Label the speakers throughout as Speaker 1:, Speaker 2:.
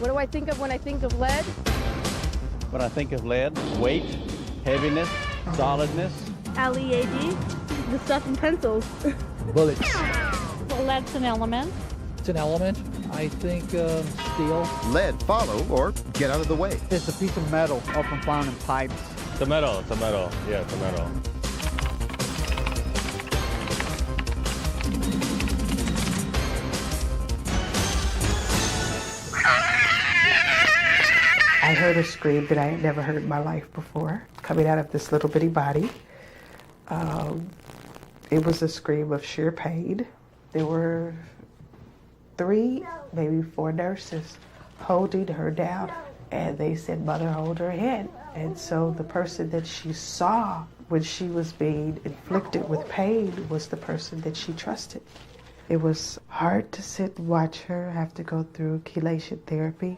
Speaker 1: What do I think of when I think of lead?
Speaker 2: When I think of lead, weight, heaviness, solidness.
Speaker 1: LEAD, the stuff in pencils.
Speaker 3: Bullets.
Speaker 4: Well, lead's an element.
Speaker 3: It's an element. I think steel.
Speaker 5: Lead, follow or get out of the way.
Speaker 6: It's a piece of metal often found in pipes.
Speaker 7: It's a metal. Yeah, it's a metal.
Speaker 8: I heard a scream that I had never heard in my life before, coming out of this little bitty body. It was a scream of sheer pain. There were 3, maybe 4 nurses holding her down, and they said, "Mother, hold her head." And so the person that she saw when she was being inflicted with pain was the person that she trusted. It was hard to sit and watch her have to go through chelation therapy,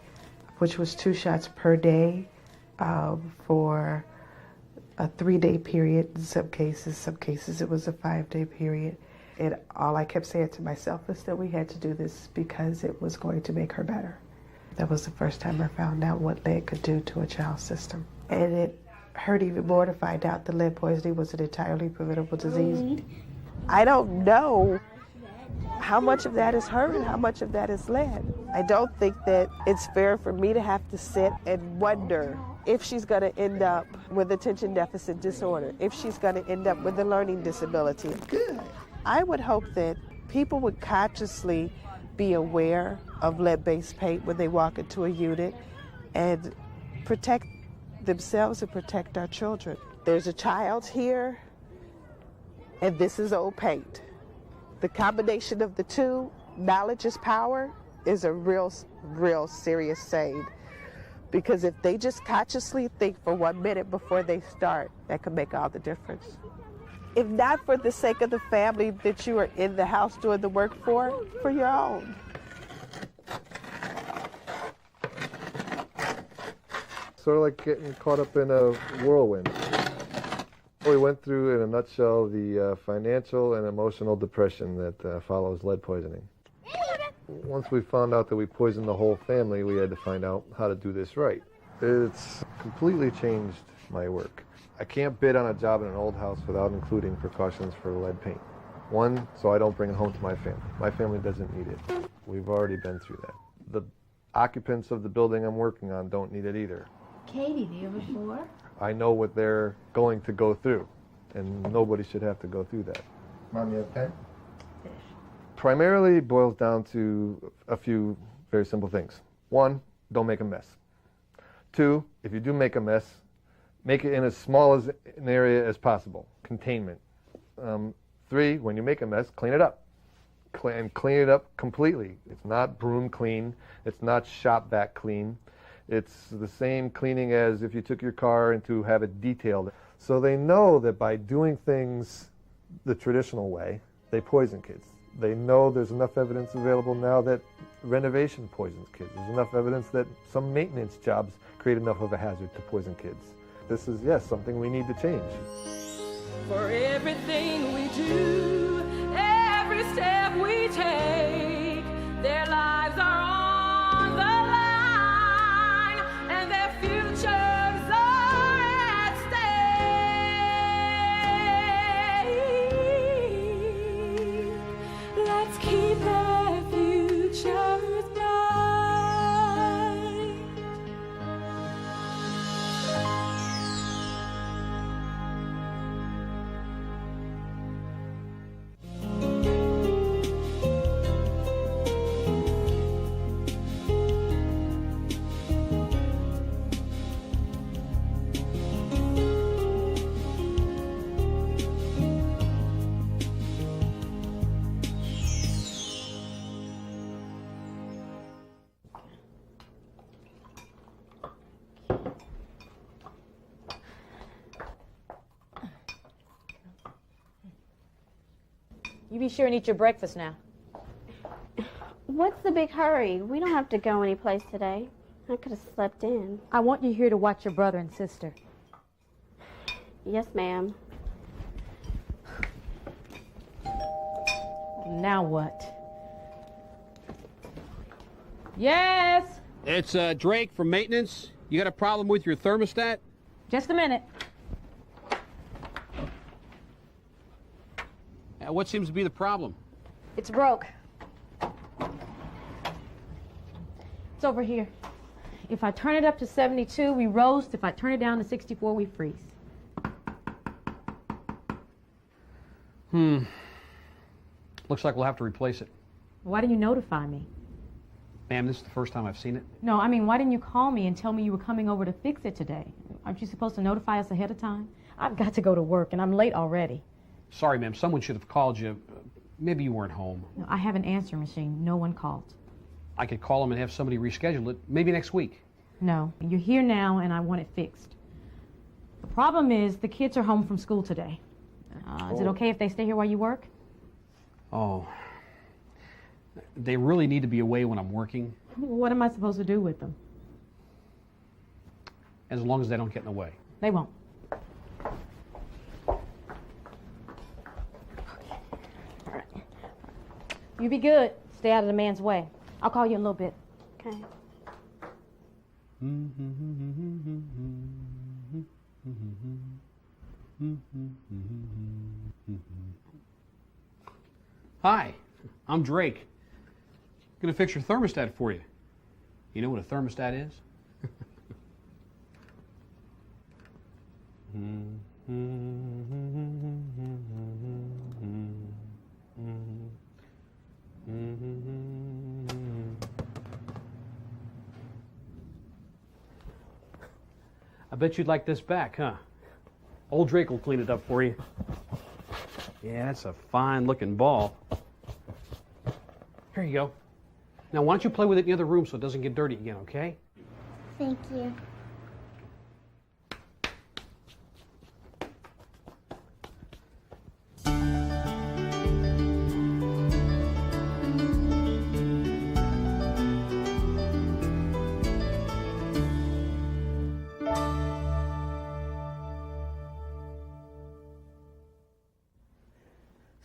Speaker 8: which was 2 shots per day for a 3-day period in some cases it was a 5-day period. And all I kept saying to myself is that we had to do this because it was going to make her better. That was the first time I found out what lead could do to a child's system. And it hurt even more to find out that lead poisoning was an entirely preventable disease. I don't know how much of that is her and how much of that is lead. I don't think that it's fair for me to have to sit and wonder if she's going to end up with attention deficit disorder, if she's going to end up with a learning disability. Good. I would hope that people would consciously be aware of lead-based paint when they walk into a unit and protect themselves and protect our children. There's a child here, and this is old paint. The combination of the two, knowledge is power, is a real serious saying. Because if they just consciously think for 1 minute before they start, that could make all the difference. If not for the sake of the family that you are in the house doing the work for your own.
Speaker 9: Sort of like getting caught up in a whirlwind. We went through, in a nutshell, the financial and emotional depression that follows lead poisoning. Once we found out that we poisoned the whole family, we had to find out how to do this right. It's completely changed my work. I can't bid on a job in an old house without including precautions for lead paint. 1, so I don't bring it home to my family. My family doesn't need it. We've already been through that. The occupants of the building I'm working on don't need it either.
Speaker 10: Katie, do you have a floor?
Speaker 9: I know what they're going to go through, and nobody should have to go through that.
Speaker 5: Mom, you have a pen?
Speaker 9: Primarily boils down to a few very simple things. 1, don't make a mess. 2, if you do make a mess, make it in as small as an area as possible, containment. 3, when you make a mess, clean it up. And clean it up completely. It's not broom clean, it's not shop vac clean. It's the same cleaning as if you took your car and to have it detailed. So they know that by doing things the traditional way, they poison kids. They know there's enough evidence available now that renovation poisons kids. There's enough evidence that some maintenance jobs create enough of a hazard to poison kids. This is, yes, something we need to change.
Speaker 11: For everything we do, every step we take, their lives are on the line, and their futures are at stake. Let's keep their futures bright.
Speaker 4: You be sure and eat your breakfast now.
Speaker 10: What's the big hurry? We don't have to go anyplace today. I could have slept in.
Speaker 4: I want you here to watch your brother and sister.
Speaker 10: Yes, ma'am.
Speaker 4: Now what? Yes?
Speaker 12: It's Drake from maintenance. You got a problem with your thermostat?
Speaker 4: Just a minute.
Speaker 12: What seems to be the problem?
Speaker 4: It's broke. It's over here. If I turn it up to 72, we roast. If I turn it down to 64, we freeze.
Speaker 12: Looks like we'll have to replace it.
Speaker 4: Why didn't you notify me?
Speaker 12: Ma'am, this is the first time I've seen it.
Speaker 4: No, I mean, why didn't you call me and tell me you were coming over to fix it today? Aren't you supposed to notify us ahead of time? I've got to go to work, and I'm late already.
Speaker 12: Sorry, ma'am. Someone should have called you. Maybe you weren't home.
Speaker 4: No, I have an answer machine. No one called.
Speaker 12: I could call them and have somebody reschedule it. Maybe next week.
Speaker 4: No, you're here now, and I want it fixed. The problem is the kids are home from school today. Is it okay if they stay here while you work?
Speaker 12: Oh. They really need to be away when I'm working,
Speaker 4: What am I supposed to do with them?
Speaker 12: as long as they don't get in the way.
Speaker 4: They won't. You be good. Stay out of the man's way. I'll call you in a little bit.
Speaker 10: Okay.
Speaker 12: Hi, I'm Drake. Gonna fix your thermostat for you. You know what a thermostat is? I bet you'd like this back, huh? Old Drake will clean it up for you. Yeah, that's a fine looking ball. Here you go. Now, why don't you play with it in the other room so it doesn't get dirty again, okay?
Speaker 10: Thank you.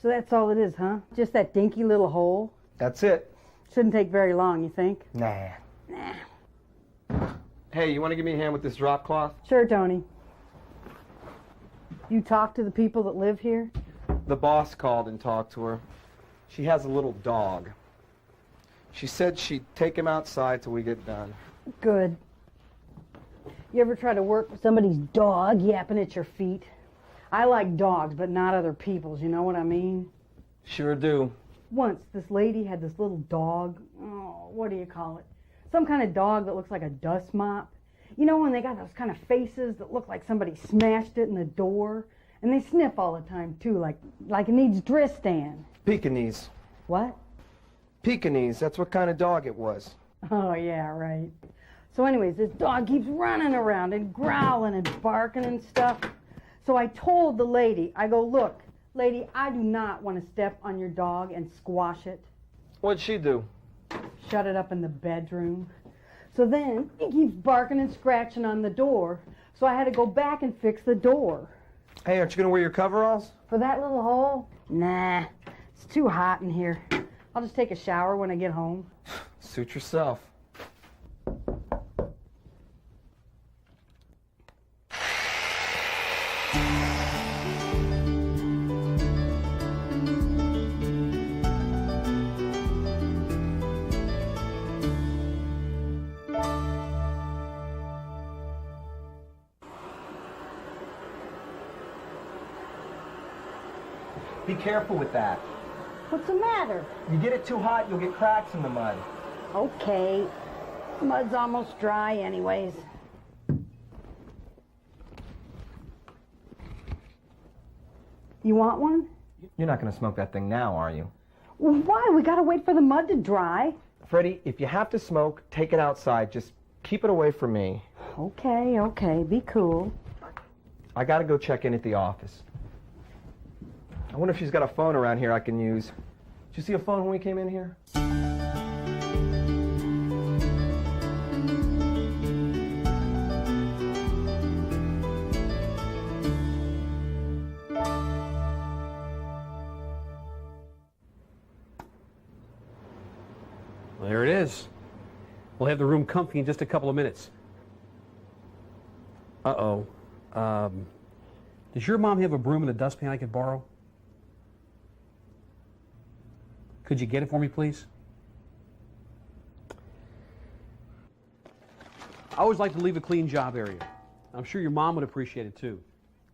Speaker 13: So that's all it is, huh? Just that dinky little hole?
Speaker 14: That's it.
Speaker 13: Shouldn't take very long, you think?
Speaker 14: Nah.
Speaker 13: Nah.
Speaker 14: Hey, you want to give me a hand with this drop cloth?
Speaker 13: Sure, Tony. You talk to the people that live here?
Speaker 14: The boss called and talked to her. She has a little dog. She said she'd take him outside till we get done.
Speaker 13: Good. You ever try to work with somebody's dog yapping at your feet? I like dogs, but not other people's, you know what I mean?
Speaker 14: Sure do.
Speaker 13: Once, this lady had this little dog. Oh, what do you call it? Some kind of dog that looks like a dust mop. You know, when they got those kind of faces that look like somebody smashed it in the door? And they sniff all the time, too, like it needs Dristan.
Speaker 14: Pekingese.
Speaker 13: What?
Speaker 14: Pekingese, that's what kind of dog it was.
Speaker 13: Oh, yeah, right. So anyways, this dog keeps running around and growling and barking and stuff. So I told the lady, I go, look, lady, I do not want to step on your dog and squash it.
Speaker 14: What'd she do?
Speaker 13: Shut it up in the bedroom. So then he keeps barking and scratching on the door. So I had to go back and fix the door.
Speaker 14: Hey, aren't you going to wear your coveralls?
Speaker 13: For that little hole? Nah, it's too hot in here. I'll just take a shower when I get home.
Speaker 14: Suit yourself. Be careful with that.
Speaker 13: What's the matter?
Speaker 14: You get it too hot, you'll get cracks in the mud.
Speaker 13: Okay. Mud's almost dry anyways. You want one?
Speaker 14: You're not going to smoke that thing now, are you?
Speaker 13: Well, why? We gotta wait for the mud to dry.
Speaker 14: Freddie, if you have to smoke, take it outside. Just keep it away from me.
Speaker 13: Okay, okay. Be cool.
Speaker 14: I got to go check in at the office. I wonder if she's got a phone around here I can use. Did you see a phone when we came in here?
Speaker 12: Well, there it is. We'll have the room comfy in just a couple of minutes. Uh-oh. Does your mom have a broom and a dustpan I could borrow? Could you get it for me, please? I always like to leave a clean job area. I'm sure your mom would appreciate it too.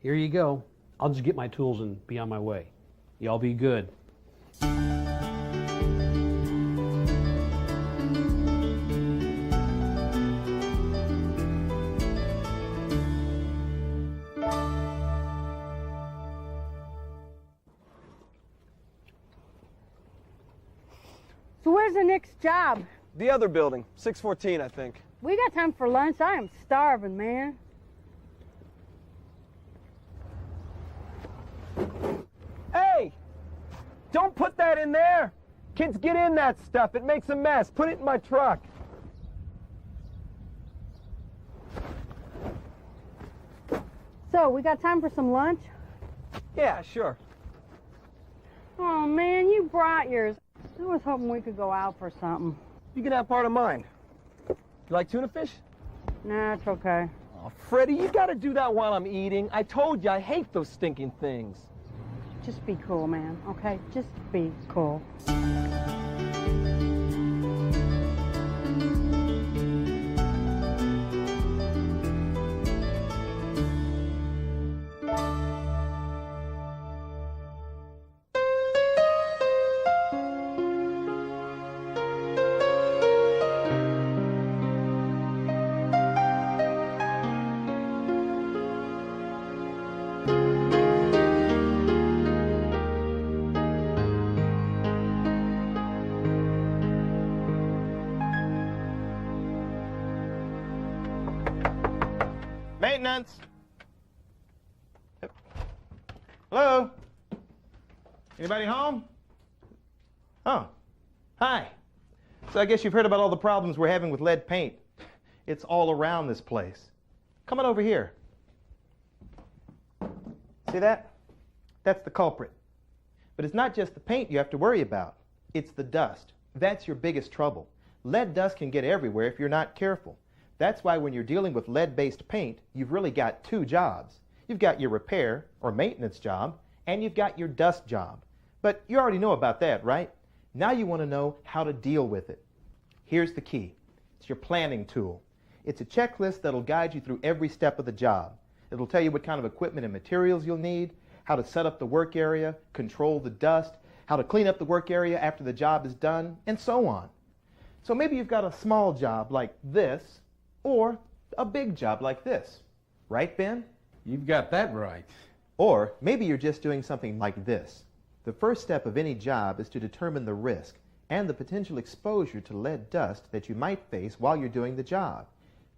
Speaker 12: Here you go. I'll just get my tools and be on my way. Y'all be good.
Speaker 13: So where's the next job?
Speaker 14: The other building, 614, I think.
Speaker 13: We got time for lunch. I am starving, man.
Speaker 14: Hey! Don't put that in there! Kids, get in that stuff. It makes a mess. Put it in my truck.
Speaker 13: So, we got time for some lunch?
Speaker 14: Yeah, sure.
Speaker 13: Oh, man, you brought yours. I was hoping we could go out for something.
Speaker 14: You can have part of mine. You like tuna fish?
Speaker 13: Nah, it's okay.
Speaker 14: Oh, Freddie, you gotta do that while I'm eating. I told you I hate those stinking things.
Speaker 13: Just be cool, man, okay? Just be cool.
Speaker 15: Maintenance. Hello? Anybody home? Oh, hi. So I guess you've heard about all the problems we're having with lead paint. It's all around this place. Come on over here. See that? That's the culprit. But it's not just the paint you have to worry about. It's the dust. That's your biggest trouble. Lead dust can get everywhere if you're not careful. That's why when you're dealing with lead-based paint, you've really got two jobs. You've got your repair or maintenance job, and you've got your dust job. But you already know about that, right? Now you want to know how to deal with it. Here's the key. It's your planning tool. It's a checklist that'll guide you through every step of the job. It'll tell you what kind of equipment and materials you'll need, how to set up the work area, control the dust, how to clean up the work area after the job is done, and so on. So maybe you've got a small job like this, or a big job like this. Right, Ben?
Speaker 16: You've got that right.
Speaker 15: Or maybe you're just doing something like this. The first step of any job is to determine the risk and the potential exposure to lead dust that you might face while you're doing the job.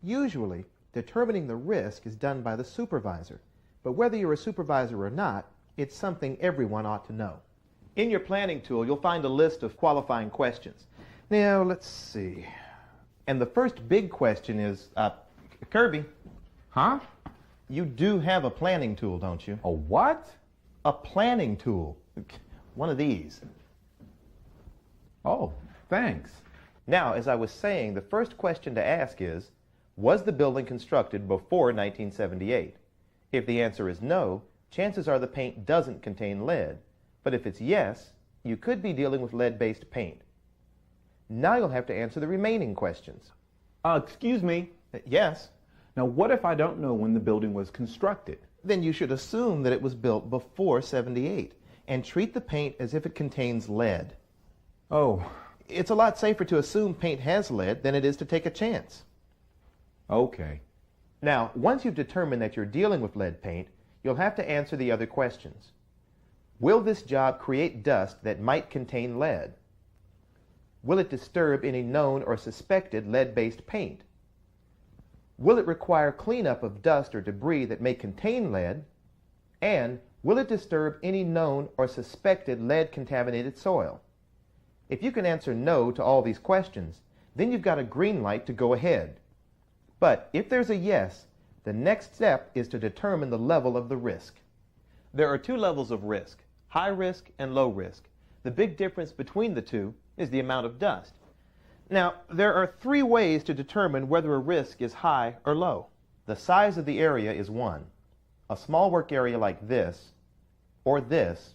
Speaker 15: Usually, determining the risk is done by the supervisor. But whether you're a supervisor or not, it's something everyone ought to know. In your planning tool, you'll find a list of qualifying questions. Now, let's see. And the first big question is, Kirby.
Speaker 16: Huh?
Speaker 15: You do have a planning tool, don't you?
Speaker 16: A what?
Speaker 15: A planning tool. One of these.
Speaker 16: Oh, thanks.
Speaker 15: Now, as I was saying, the first question to ask is, was the building constructed before 1978? If the answer is no, chances are the paint doesn't contain lead. But if it's yes, you could be dealing with lead-based paint. Now you'll have to answer the remaining questions.
Speaker 16: Excuse me.
Speaker 15: Yes?
Speaker 16: Now, what if I don't know when the building was constructed?
Speaker 15: Then you should assume that it was built before 78 and treat the paint as if it contains lead.
Speaker 16: Oh.
Speaker 15: It's a lot safer to assume paint has lead than it is to take a chance.
Speaker 16: Okay.
Speaker 15: Now, once you've determined that you're dealing with lead paint, you'll have to answer the other questions. Will this job create dust that might contain lead? Will it disturb any known or suspected lead-based paint? Will it require cleanup of dust or debris that may contain lead? And will it disturb any known or suspected lead-contaminated soil? If you can answer no to all these questions, then you've got a green light to go ahead. But if there's a yes, the next step is to determine the level of the risk. There are two levels of risk, high risk and low risk. The big difference between the two is the amount of dust. Now, there are three ways to determine whether a risk is high or low. The size of the area is one. A small work area like this, or this,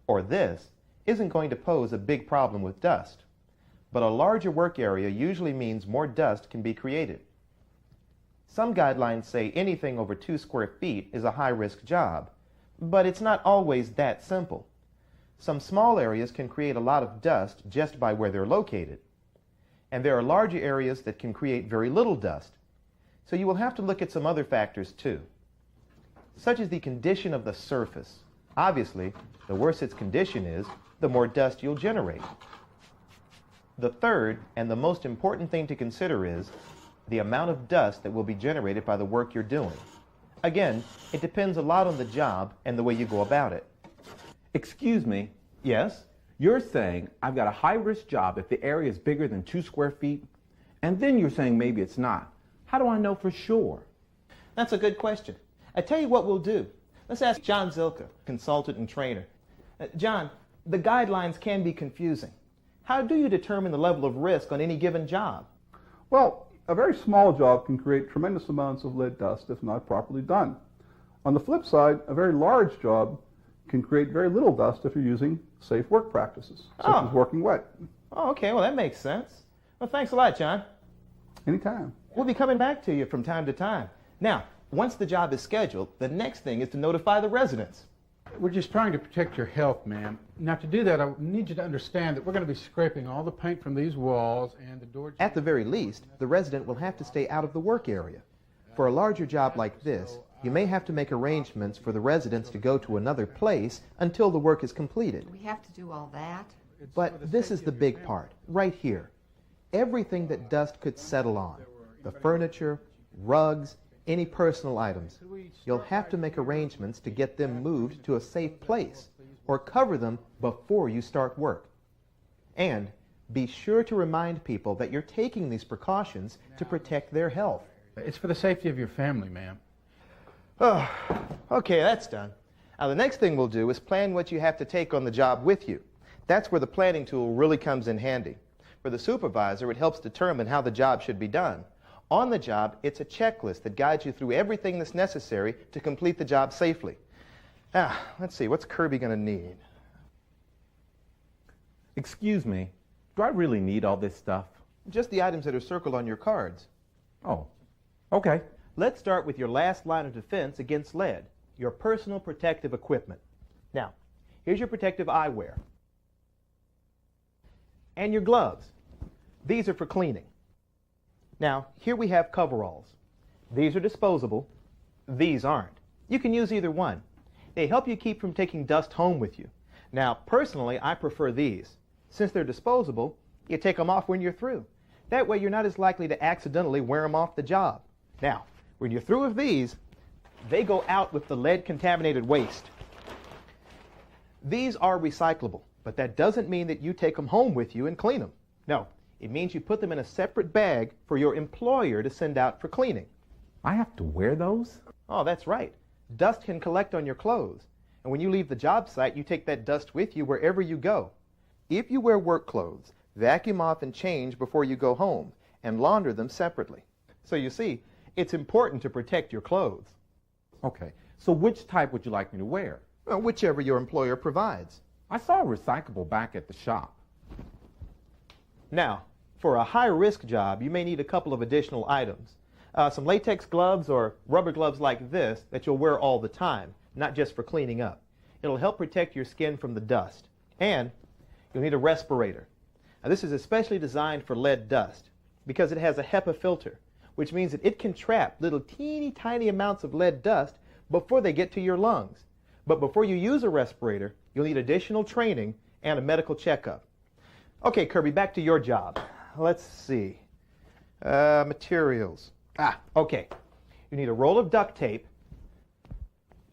Speaker 15: or this, isn't going to pose a big problem with dust. But a larger work area usually means more dust can be created. Some guidelines say anything over 2 square feet is a high-risk job, but it's not always that simple. Some small areas can create a lot of dust just by where they're located. And there are larger areas that can create very little dust. So you will have to look at some other factors too, such as the condition of the surface. Obviously, the worse its condition is, the more dust you'll generate. The third and the most important thing to consider is the amount of dust that will be generated by the work you're doing. Again, it depends a lot on the job and the way you go about it.
Speaker 16: Excuse me.
Speaker 15: Yes?
Speaker 16: You're saying I've got a high-risk job if the area is bigger than 2 square feet, and then you're saying maybe it's not. How do I know for sure?
Speaker 15: That's a good question. I tell you what we'll do. Let's ask John Zilka, consultant and trainer. John, the guidelines can be confusing. How do you determine the level of risk on any given job?
Speaker 17: Well, a very small job can create tremendous amounts of lead dust if not properly done. On the flip side, a very large job can create very little dust if you're using safe work practices, such as working wet.
Speaker 15: Oh, okay. Well, that makes sense. Well, thanks a lot, John.
Speaker 17: Anytime.
Speaker 15: We'll be coming back to you from time to time. Now, once the job is scheduled, the next thing is to notify the residents.
Speaker 18: We're just trying to protect your health, ma'am. Now, to do that, I need you to understand that we're going to be scraping all the paint from these walls and the door.
Speaker 15: At the very least, the resident will have to stay out of the work area. For a larger job like this, you may have to make arrangements for the residents to go to another place until the work is completed.
Speaker 19: We have to do all that?
Speaker 15: But this is the big part, right here. Everything that dust could settle on, the furniture, rugs, any personal items, you'll have to make arrangements to get them moved to a safe place or cover them before you start work. And be sure to remind people that you're taking these precautions to protect their health.
Speaker 18: It's for the safety of your family, ma'am.
Speaker 15: Oh, okay, that's done. Now the next thing we'll do is plan what you have to take on the job with you. That's where the planning tool really comes in handy. For the supervisor, it helps determine how the job should be done. On the job, it's a checklist that guides you through everything that's necessary to complete the job safely. Now, let's see, what's Kirby going to need?
Speaker 16: Excuse me, do I really need all this stuff?
Speaker 15: Just the items that are circled on your cards.
Speaker 16: Oh, okay.
Speaker 15: Let's start with your last line of defense against lead, your personal protective equipment. Now, here's your protective eyewear. And your gloves. These are for cleaning. Now, here we have coveralls. These are disposable. These aren't. You can use either one. They help you keep from taking dust home with you. Now, personally, I prefer these. Since they're disposable, you take them off when you're through. That way, you're not as likely to accidentally wear them off the job. Now, when you're through with these, they go out with the lead-contaminated waste. These are recyclable, but that doesn't mean that you take them home with you and clean them. No, it means you put them in a separate bag for your employer to send out for cleaning.
Speaker 16: I have to wear those?
Speaker 15: Oh, that's right. Dust can collect on your clothes, and when you leave the job site, you take that dust with you wherever you go. If you wear work clothes, vacuum off and change before you go home, and launder them separately. So you see, it's important to protect your clothes.
Speaker 16: Okay, so which type would you like me to wear?
Speaker 15: Well, whichever your employer provides.
Speaker 16: I saw a recyclable back at the shop.
Speaker 15: Now, for a high-risk job, you may need a couple of additional items. Some latex gloves or rubber gloves like this that you'll wear all the time, not just for cleaning up. It'll help protect your skin from the dust. And you'll need a respirator. Now, this is especially designed for lead dust because it has a HEPA filter, which means that it can trap little teeny tiny amounts of lead dust before they get to your lungs. But before you use a respirator, you'll need additional training and a medical checkup. Okay, Kirby, back to your job. Let's see. Materials. Okay. You need a roll of duct tape.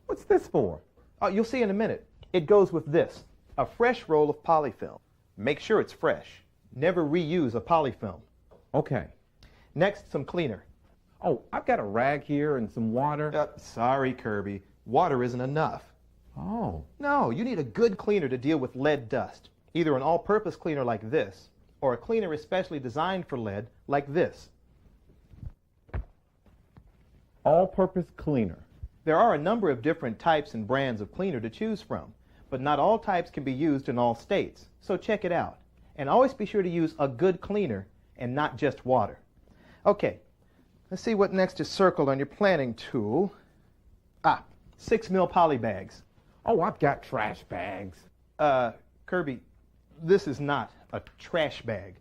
Speaker 16: What's this for?
Speaker 15: Oh, you'll see in a minute. It goes with this, a fresh roll of polyfilm. Make sure it's fresh. Never reuse a polyfilm.
Speaker 16: Okay.
Speaker 15: Next, some cleaner.
Speaker 16: Oh, I've got a rag here and some water.
Speaker 15: Sorry, Kirby. Water isn't enough.
Speaker 16: Oh.
Speaker 15: No, you need a good cleaner to deal with lead dust. Either an all-purpose cleaner like this, or a cleaner especially designed for lead like this.
Speaker 16: All-purpose cleaner.
Speaker 15: There are a number of different types and brands of cleaner to choose from, but not all types can be used in all states, so check it out. And always be sure to use a good cleaner and not just water. Okay, let's see what next is circled on your planning tool. 6 mil poly bags.
Speaker 16: Oh, I've got trash bags.
Speaker 15: Kirby, this is not a trash bag.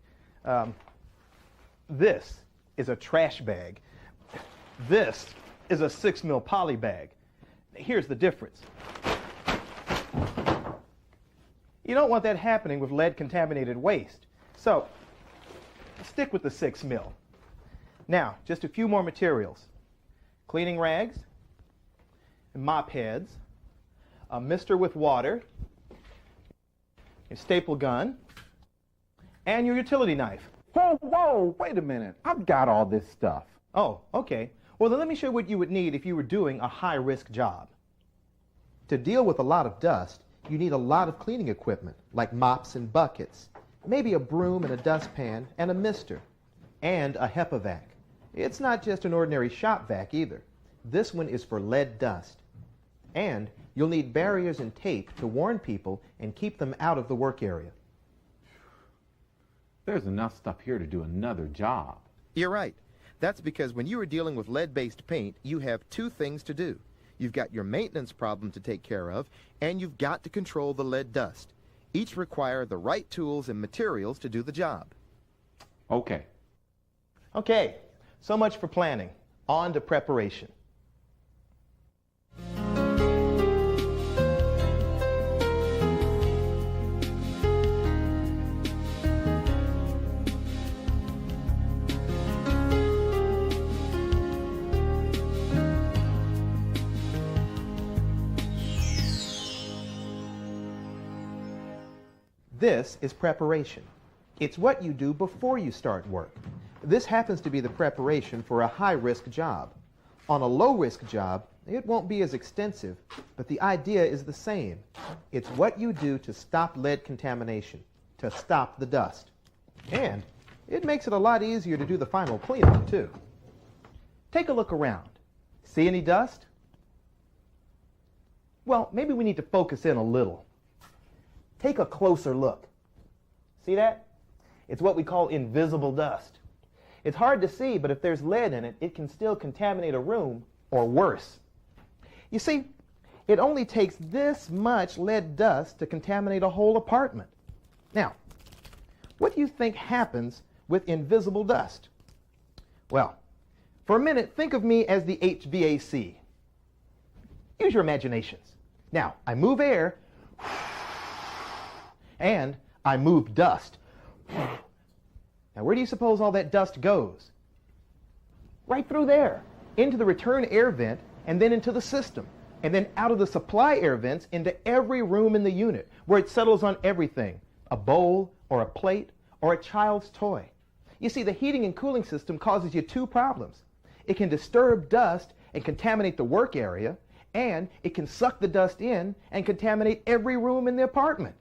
Speaker 15: This is a trash bag. This is a 6 mil poly bag. Here's the difference. You don't want that happening with lead-contaminated waste. So, stick with the 6 mil. Now, just a few more materials. Cleaning rags, mop heads, a mister with water, your staple gun, and your utility knife.
Speaker 16: Whoa, wait a minute. I've got all this stuff.
Speaker 15: Oh, okay. Well, then let me show you what you would need if you were doing a high-risk job. To deal with a lot of dust, you need a lot of cleaning equipment, like mops and buckets, maybe a broom and a dustpan, and a mister, and a HEPA vac. It's not just an ordinary shop vac either. This one is for lead dust. And you'll need barriers and tape to warn people and keep them out of the work area.
Speaker 16: There's enough stuff here to do another job.
Speaker 5: You're right. That's because when you are dealing with lead-based paint, you have two things to do. You've got your maintenance problem to take care of, and you've got to control the lead dust. Each require the right tools and materials to do the job.
Speaker 16: Okay.
Speaker 15: Okay, so much for planning. On to preparation. This is preparation. It's what you do before you start work. This happens to be the preparation for a high-risk job. On a low-risk job, it won't be as extensive, but the idea is the same. It's what you do to stop lead contamination, to stop the dust. And it makes it a lot easier to do the final cleanup, too. Take a look around. See any dust? Well, maybe we need to focus in a little. Take a closer look. See that? It's what we call invisible dust. It's hard to see, but if there's lead in it, it can still contaminate a room, or worse. You see, it only takes this much lead dust to contaminate a whole apartment. Now, what do you think happens with invisible dust? Well, for a minute, think of me as the HVAC. Use your imaginations. Now, I move air, and I move dust. Now, where do you suppose all that dust goes? Right through there, into the return air vent, and then into the system, and then out of the supply air vents into every room in the unit, where it settles on everything, a bowl, or a plate, or a child's toy. You see, the heating and cooling system causes you two problems. It can disturb dust and contaminate the work area, and it can suck the dust in and contaminate every room in the apartment.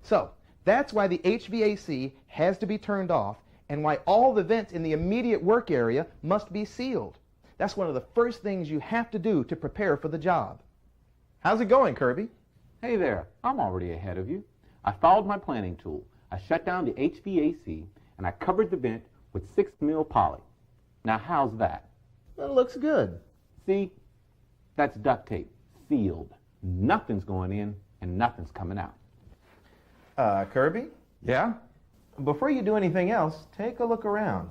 Speaker 15: So, that's why the HVAC has to be turned off and why all the vents in the immediate work area must be sealed. That's one of the first things you have to do to prepare for the job. How's it going, Kirby?
Speaker 16: Hey there, I'm already ahead of you. I followed my planning tool. I shut down the HVAC and I covered the vent with 6 mil poly. Now how's that?
Speaker 15: That looks good.
Speaker 16: See, that's duct tape, sealed. Nothing's going in and nothing's coming out.
Speaker 15: Kirby?
Speaker 16: Yeah?
Speaker 15: Before you do anything else, take a look around.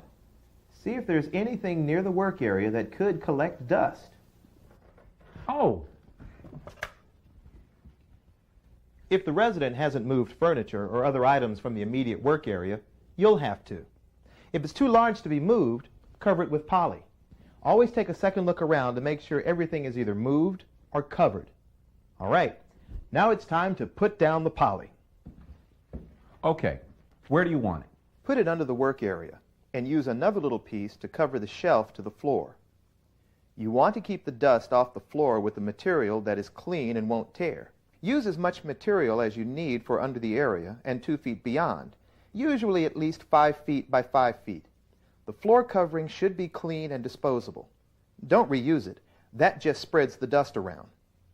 Speaker 15: See if there's anything near the work area that could collect dust.
Speaker 16: Oh.
Speaker 15: If the resident hasn't moved furniture or other items from the immediate work area, you'll have to. If it's too large to be moved, cover it with poly. Always take a second look around to make sure everything is either moved or covered. All right, now it's time to put down the poly.
Speaker 16: Okay, where do you want it?
Speaker 15: Put it under the work area and use another little piece to cover the shelf to the floor. You want to keep the dust off the floor with a material that is clean and won't tear. Use as much material as you need for under the area and 2 feet beyond.
Speaker 5: usually at least 5 feet by 5 feet. The floor covering should be clean and disposable. Don't reuse it. That just spreads the dust around.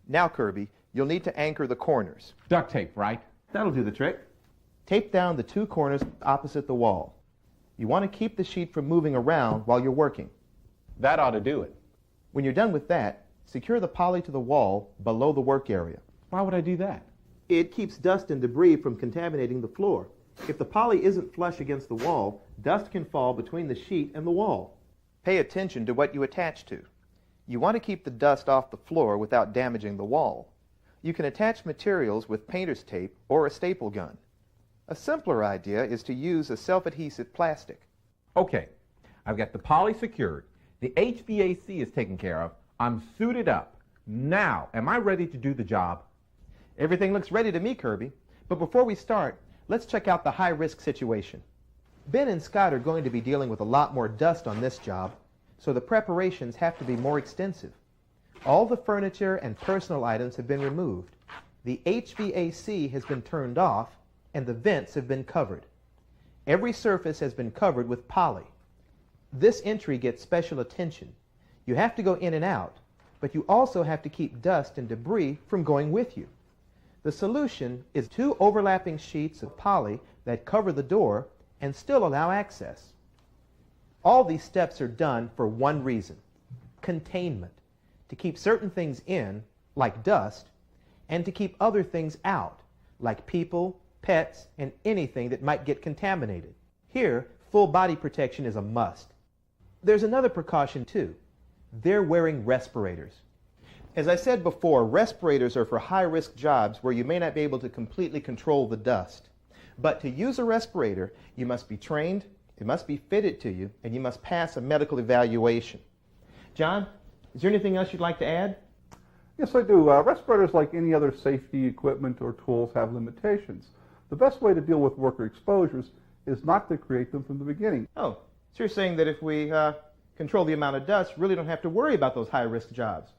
Speaker 5: Now, Kirby, you'll need to anchor the corners.
Speaker 16: Duct tape, right?
Speaker 15: That'll do the trick. Tape down the 2 corners opposite the wall. You want to keep the sheet from moving around while you're working.
Speaker 16: That ought to do it.
Speaker 15: When you're done with that, secure the poly to the wall below the work area.
Speaker 16: Why would I do that?
Speaker 15: It keeps dust and debris from contaminating the floor. If the poly isn't flush against the wall, dust can fall between the sheet and the wall.
Speaker 5: Pay attention to what you attach to. You want to keep the dust off the floor without damaging the wall. You can attach materials with painter's tape or a staple gun. A simpler idea is to use a self-adhesive plastic.
Speaker 16: Okay, I've got the poly secured. The HVAC is taken care of. I'm suited up. Now, am I ready to do the job?
Speaker 15: Everything looks ready to me, Kirby. But before we start, let's check out the high-risk situation. Ben and Scott are going to be dealing with a lot more dust on this job, so the preparations have to be more extensive. All the furniture and personal items have been removed. The HVAC has been turned off, and the vents have been covered. Every surface has been covered with poly. This entry gets special attention. You have to go in and out, but you also have to keep dust and debris from going with you. The solution is 2 overlapping sheets of poly that cover the door and still allow access. All these steps are done for one reason: containment, to keep certain things in, like dust, and to keep other things out, like people, pets, and anything that might get contaminated. Here, full body protection is a must. There's another precaution too. They're wearing respirators. As I said before, respirators are for high-risk jobs where you may not be able to completely control the dust. But to use a respirator, you must be trained, it must be fitted to you, and you must pass a medical evaluation. John, is there anything else you'd like to add?
Speaker 17: Yes, I do. Respirators, like any other safety equipment or tools, have limitations. The best way to deal with worker exposures is not to create them from the beginning.
Speaker 15: Oh, so you're saying that if we control the amount of dust, really don't have to worry about those high-risk jobs?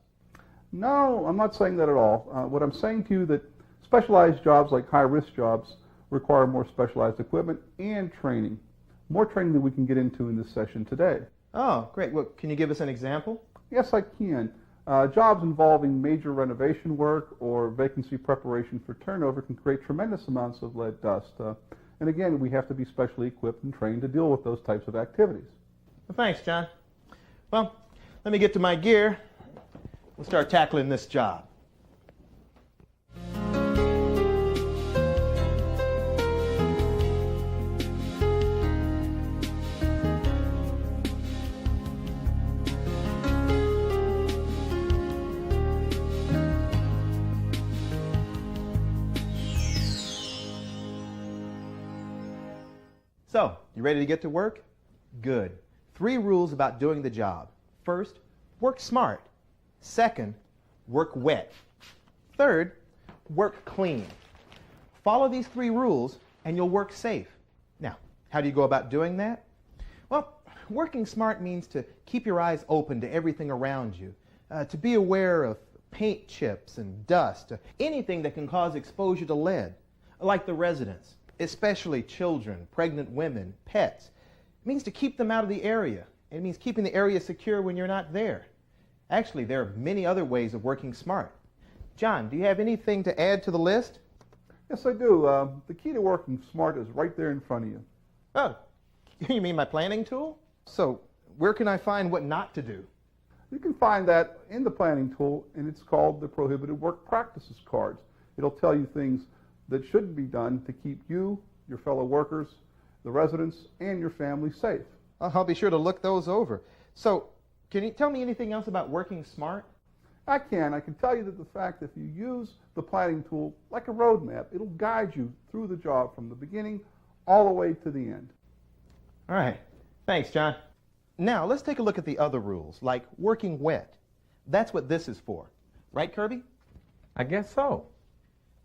Speaker 17: No, I'm not saying that at all. What I'm saying to you that specialized jobs like high-risk jobs require more specialized equipment and training. More training than we can get into in this session today.
Speaker 15: Oh, great. Well, can you give us an example?
Speaker 17: Yes, I can. Jobs involving major renovation work or vacancy preparation for turnover can create tremendous amounts of lead dust. And again, we have to be specially equipped and trained to deal with those types of activities.
Speaker 15: Well, thanks, John. Well, let me get to my gear. We'll start tackling this job. So, you ready to get to work? Good. 3 rules about doing the job. First, work smart. Second, work wet. Third, work clean. Follow these 3 rules and you'll work safe. Now, how do you go about doing that? Well, working smart means to keep your eyes open to everything around you, to be aware of paint chips and dust, anything that can cause exposure to lead, like the residents, especially children, pregnant women, pets. It means to keep them out of the area. It means keeping the area secure when you're not there. Actually, there are many other ways of working smart. John, do you have anything to add to the list?
Speaker 17: Yes, I do. The key to working smart is right there in front of you.
Speaker 15: Oh, you mean my planning tool? So, where can I find what not to do?
Speaker 17: You can find that in the planning tool, and it's called the Prohibited Work Practices cards. It'll tell you things that shouldn't be done to keep you, your fellow workers, the residents, and your family safe.
Speaker 15: I'll be sure to look those over. So, can you tell me anything else about working smart?
Speaker 17: I can. I can tell you that the fact that if you use the planning tool like a roadmap, it'll guide you through the job from the beginning all the way to the end.
Speaker 15: All right. Thanks, John. Now, let's take a look at the other rules, like working wet. That's what this is for. Right, Kirby?
Speaker 16: I guess so.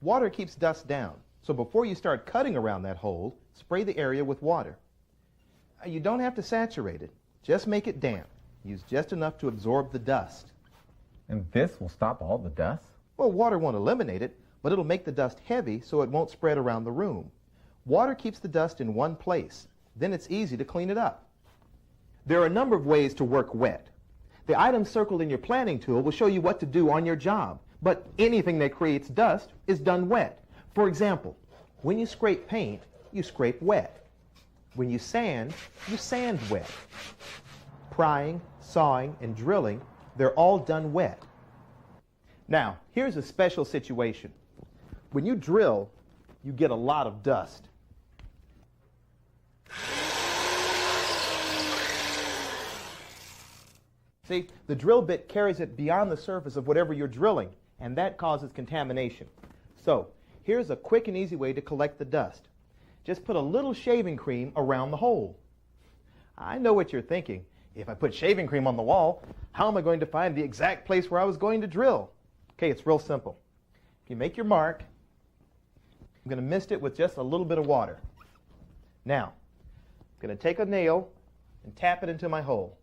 Speaker 15: Water keeps dust down, so before you start cutting around that hole, spray the area with water. You don't have to saturate it. Just make it damp. Use just enough to absorb the dust.
Speaker 16: And this will stop all the dust?
Speaker 15: Well, water won't eliminate it, but it'll make the dust heavy so it won't spread around the room. Water keeps the dust in one place. Then it's easy to clean it up. There are a number of ways to work wet. The items circled in your planning tool will show you what to do on your job, but anything that creates dust is done wet. For example, when you scrape paint, you scrape wet. When you sand wet. Prying, sawing, and drilling, they're all done wet. Now, here's a special situation. When you drill, you get a lot of dust. See, the drill bit carries it beyond the surface of whatever you're drilling, and that causes contamination. So, here's a quick and easy way to collect the dust. Just put a little shaving cream around the hole. I know what you're thinking. If I put shaving cream on the wall, how am I going to find the exact place where I was going to drill? Okay, it's real simple. If you make your mark, I'm going to mist it with just a little bit of water. Now, I'm going to take a nail and tap it into my hole.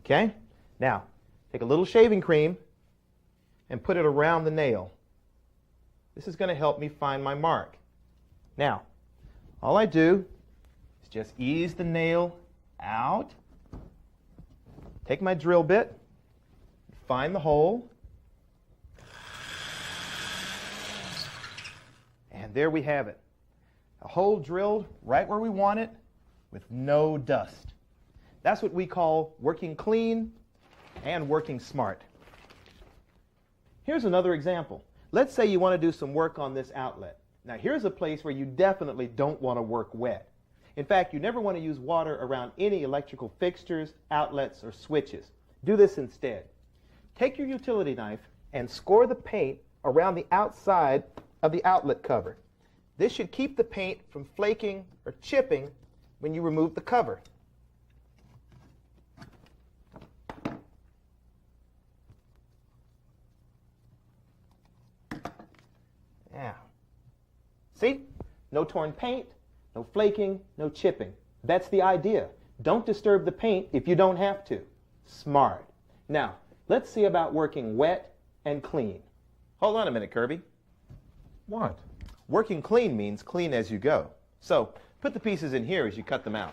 Speaker 15: Okay? Now, take a little shaving cream and put it around the nail. This is going to help me find my mark. Now, all I do is just ease the nail out, take my drill bit, find the hole, and there we have it. A hole drilled right where we want it with no dust. That's what we call working clean and working smart. Here's another example. Let's say you want to do some work on this outlet. Now here's a place where you definitely don't want to work wet. In fact, you never want to use water around any electrical fixtures, outlets, or switches. Do this instead. Take your utility knife and score the paint around the outside of the outlet cover. This should keep the paint from flaking or chipping when you remove the cover. Yeah. See? No torn paint, no flaking, no chipping. That's the idea. Don't disturb the paint if you don't have to. Smart. Now, let's see about working wet and clean. Hold on a minute, Kirby.
Speaker 9: What?
Speaker 15: Working clean means clean as you go. So, put the pieces in here as you cut them out.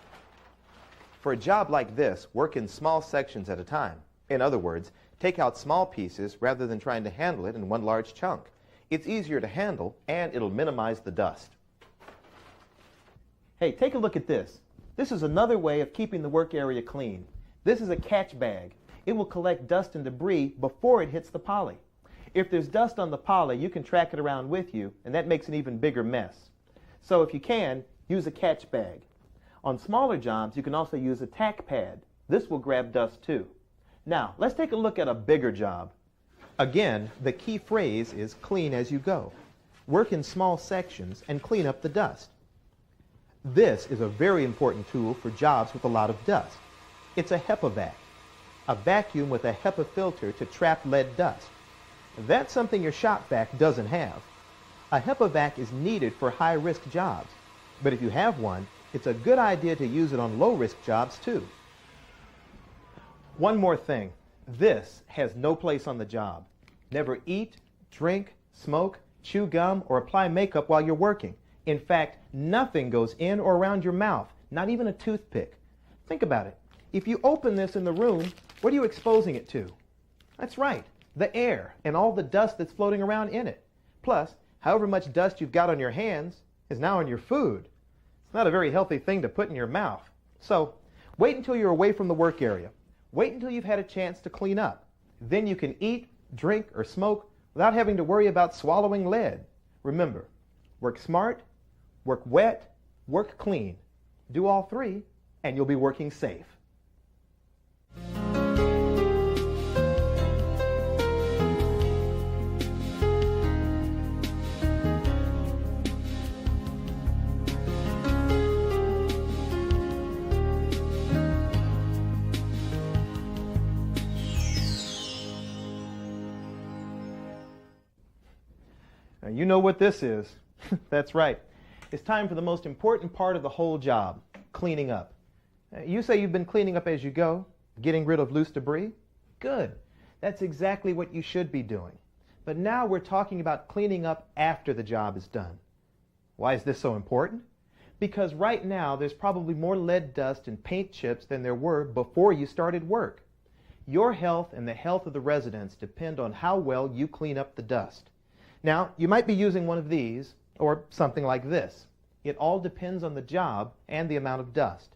Speaker 15: For a job like this, work in small sections at a time. In other words, take out small pieces rather than trying to handle it in one large chunk. It's easier to handle, and it'll minimize the dust. Hey, take a look at this. This is another way of keeping the work area clean. This is a catch bag. It will collect dust and debris before it hits the poly. If there's dust on the poly, you can track it around with you, and that makes an even bigger mess. So if you can, use a catch bag. On smaller jobs, you can also use a tack pad. This will grab dust too. Now, let's take a look at a bigger job. Again, the key phrase is clean as you go. Work in small sections and clean up the dust. This is a very important tool for jobs with a lot of dust. It's a HEPA vac, a vacuum with a HEPA filter to trap lead dust. That's something your shop vac doesn't have. A HEPA vac is needed for high-risk jobs, but if you have one, it's a good idea to use it on low-risk jobs too. One more thing. This has no place on the job. Never eat, drink, smoke, chew gum, or apply makeup while you're working. In fact, nothing goes in or around your mouth, not even a toothpick. Think about it. If you open this in the room, what are you exposing it to? That's right, the air and all the dust that's floating around in it. Plus, however much dust you've got on your hands is now on your food. It's not a very healthy thing to put in your mouth. So, wait until you're away from the work area. Wait until you've had a chance to clean up. Then you can eat, drink, or smoke without having to worry about swallowing lead. Remember, work smart, work wet, work clean. Do all three, and you'll be working safe. Now, you know what this is. That's right. It's time for the most important part of the whole job, cleaning up. You say you've been cleaning up as you go, getting rid of loose debris? Good. That's exactly what you should be doing. But now we're talking about cleaning up after the job is done. Why is this so important? Because right now there's probably more lead dust and paint chips than there were before you started work. Your health and the health of the residents depend on how well you clean up the dust. Now, you might be using one of these or something like this. It all depends on the job and the amount of dust.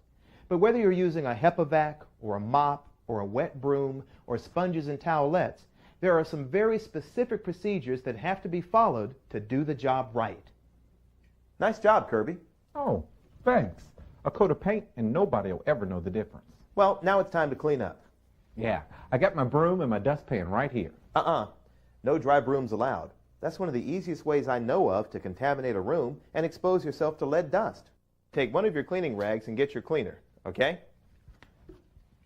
Speaker 15: But whether you're using a HEPA-Vac or a mop or a wet broom or sponges and towelettes, there are some very specific procedures that have to be followed to do the job right.
Speaker 16: Nice job, Kirby.
Speaker 19: Oh, thanks. A coat of paint and nobody will ever know the difference.
Speaker 15: Well, now it's time to clean up.
Speaker 19: Yeah, I got my broom and my dustpan right here.
Speaker 15: No dry brooms allowed. That's one of the easiest ways I know of to contaminate a room and expose yourself to lead dust. Take one of your cleaning rags and get your cleaner, okay?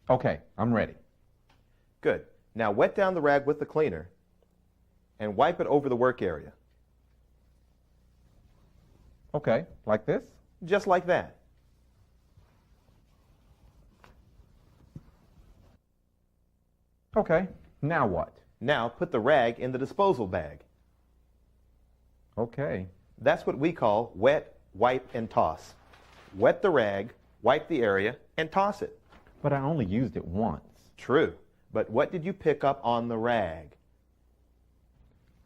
Speaker 19: Okay, I'm ready.
Speaker 15: Good. Now wet down the rag with the cleaner and wipe it over the work area.
Speaker 19: Okay, like this?
Speaker 15: Just like that.
Speaker 19: Okay, now what?
Speaker 15: Now put the rag in the disposal bag.
Speaker 19: Okay.
Speaker 15: That's what we call wet, wipe, and toss. Wet the rag, wipe the area, and toss it.
Speaker 19: But I only used it once.
Speaker 15: True. But what did you pick up on the rag?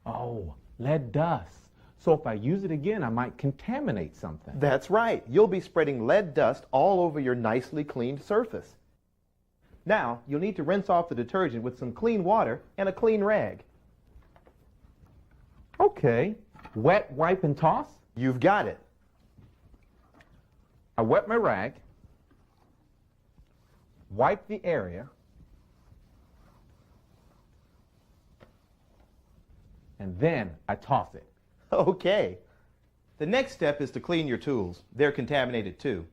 Speaker 19: Oh, lead dust. So if I use it again, I might contaminate something.
Speaker 15: That's right. You'll be spreading lead dust all over your nicely cleaned surface. Now, you'll need to rinse off the detergent with some clean water and a clean rag.
Speaker 19: Okay. Wet, wipe, and toss?
Speaker 15: You've got it.
Speaker 19: I wet my rag, wipe the area, and then I toss it.
Speaker 15: Okay. The next step is to clean your tools. They're contaminated too.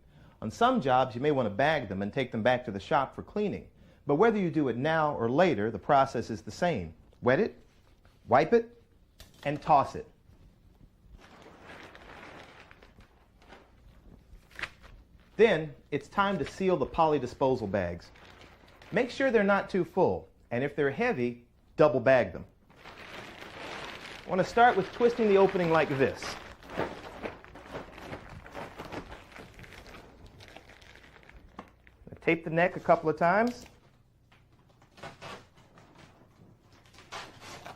Speaker 15: On some jobs, you may want to bag them and take them back to the shop for cleaning. But whether you do it now or later, the process is the same. Wet it, wipe it, and toss it. Then, it's time to seal the poly disposal bags. Make sure they're not too full, and if they're heavy, double bag them. I want to start with twisting the opening like this. Tape the neck a couple of times.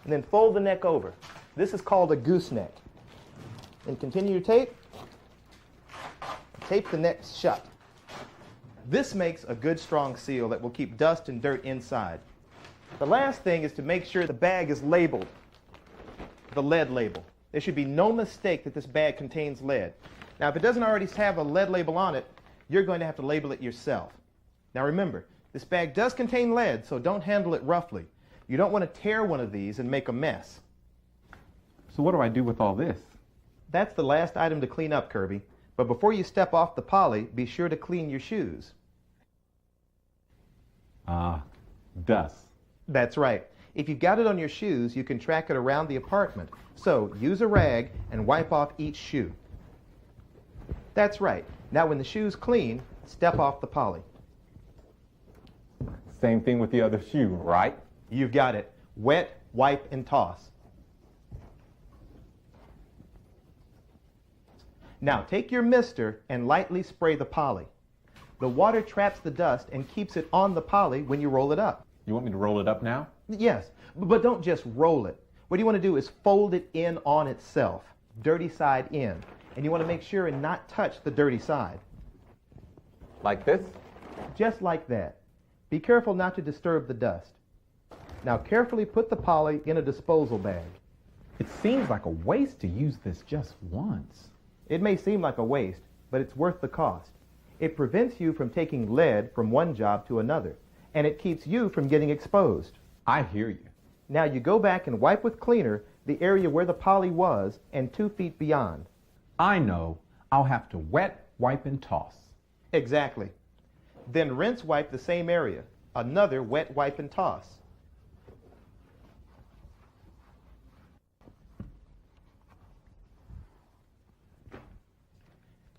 Speaker 15: And then fold the neck over. This is called a gooseneck. And continue to tape. Tape the neck shut. This makes a good strong seal that will keep dust and dirt inside. The last thing is to make sure the bag is labeled. The lead label. There should be no mistake that this bag contains lead. Now, if it doesn't already have a lead label on it, you're going to have to label it yourself. Now remember, this bag does contain lead, so don't handle it roughly. You don't want to tear one of these and make a mess.
Speaker 19: So what do I do with all this?
Speaker 15: That's the last item to clean up, Kirby. But before you step off the poly, be sure to clean your shoes.
Speaker 19: Dust.
Speaker 15: That's right. If you've got it on your shoes, you can track it around the apartment. So use a rag and wipe off each shoe. That's right. Now when the shoe's clean, step off the poly.
Speaker 19: Same thing with the other shoe, right?
Speaker 15: You've got it. Wet, wipe, and toss. Now take your mister and lightly spray the poly. The water traps the dust and keeps it on the poly when you roll it up.
Speaker 19: You want me to roll it up now?
Speaker 15: Yes, but don't just roll it. What you want to do is fold it in on itself, dirty side in. And you want to make sure and not touch the dirty side.
Speaker 19: Like this?
Speaker 15: Just like that. Be careful not to disturb the dust. Now carefully put the poly in a disposal bag.
Speaker 19: It seems like a waste to use this just once.
Speaker 15: It may seem like a waste, but it's worth the cost. It prevents you from taking lead from one job to another, and it keeps you from getting exposed.
Speaker 19: I hear you.
Speaker 15: Now you go back and wipe with cleaner the area where the poly was and 2 feet beyond.
Speaker 19: I know. I'll have to wet, wipe, and toss.
Speaker 15: Exactly. Then rinse wipe the same area. Another wet wipe and toss.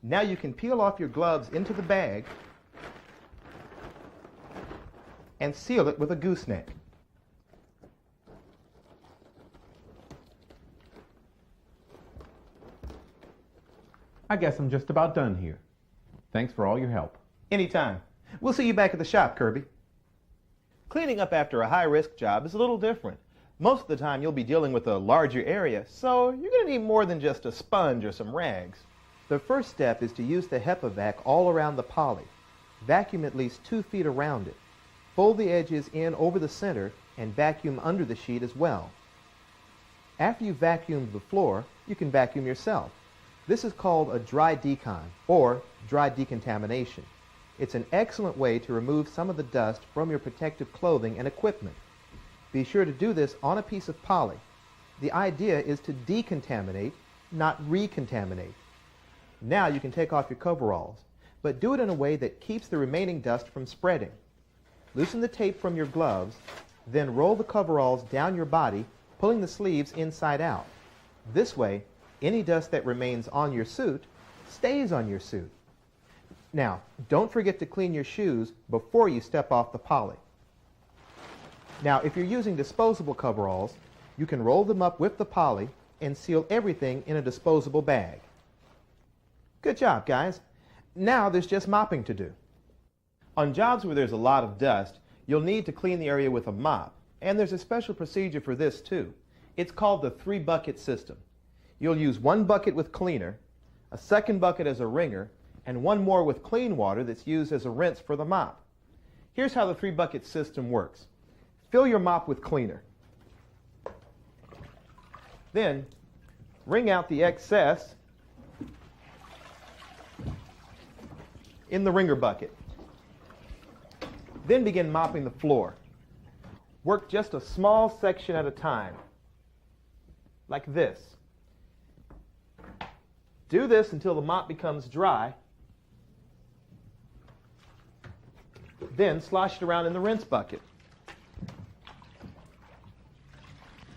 Speaker 15: Now you can peel off your gloves into the bag and seal it with a gooseneck.
Speaker 19: I guess I'm just about done here. Thanks for all your help.
Speaker 15: Anytime. We'll see you back at the shop, Kirby. Cleaning up after a high-risk job is a little different. Most of the time you'll be dealing with a larger area, so you're going to need more than just a sponge or some rags. The first step is to use the HEPA-Vac all around the poly. Vacuum at least 2 feet around it. Fold the edges in over the center and vacuum under the sheet as well. After you've vacuumed the floor, you can vacuum yourself. This is called a dry decon, or dry decontamination. It's an excellent way to remove some of the dust from your protective clothing and equipment. Be sure to do this on a piece of poly. The idea is to decontaminate, not recontaminate. Now you can take off your coveralls, but do it in a way that keeps the remaining dust from spreading. Loosen the tape from your gloves, then roll the coveralls down your body, pulling the sleeves inside out. This way, any dust that remains on your suit stays on your suit. Now, don't forget to clean your shoes before you step off the poly. Now, if you're using disposable coveralls, you can roll them up with the poly and seal everything in a disposable bag. Good job, guys. Now there's just mopping to do. On jobs where there's a lot of dust, you'll need to clean the area with a mop, and there's a special procedure for this too. It's called the 3-bucket system. You'll use 1 bucket with cleaner, a 2nd bucket as a wringer, and 1 more with clean water that's used as a rinse for the mop. Here's how the 3-bucket system works. Fill your mop with cleaner. Then, wring out the excess in the wringer bucket. Then begin mopping the floor. Work just a small section at a time, like this. Do this until the mop becomes dry. Then slosh it around in the rinse bucket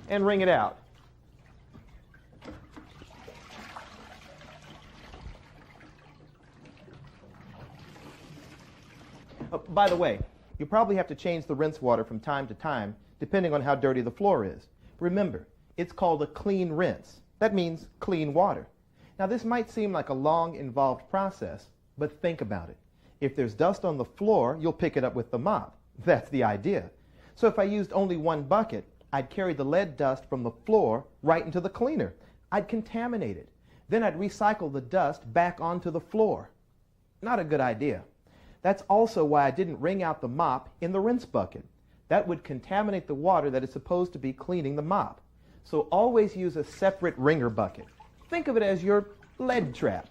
Speaker 15: and wring it out. By the way, you probably have to change the rinse water from time to time, depending on how dirty the floor is. Remember, it's called a clean rinse. That means clean water. Now, this might seem like a long, involved process, but think about it. If there's dust on the floor, you'll pick it up with the mop. That's the idea. So if I used only 1 bucket, I'd carry the lead dust from the floor right into the cleaner. I'd contaminate it. Then I'd recycle the dust back onto the floor. Not a good idea. That's also why I didn't wring out the mop in the rinse bucket. That would contaminate the water that is supposed to be cleaning the mop. So always use a separate wringer bucket. Think of it as your lead trap.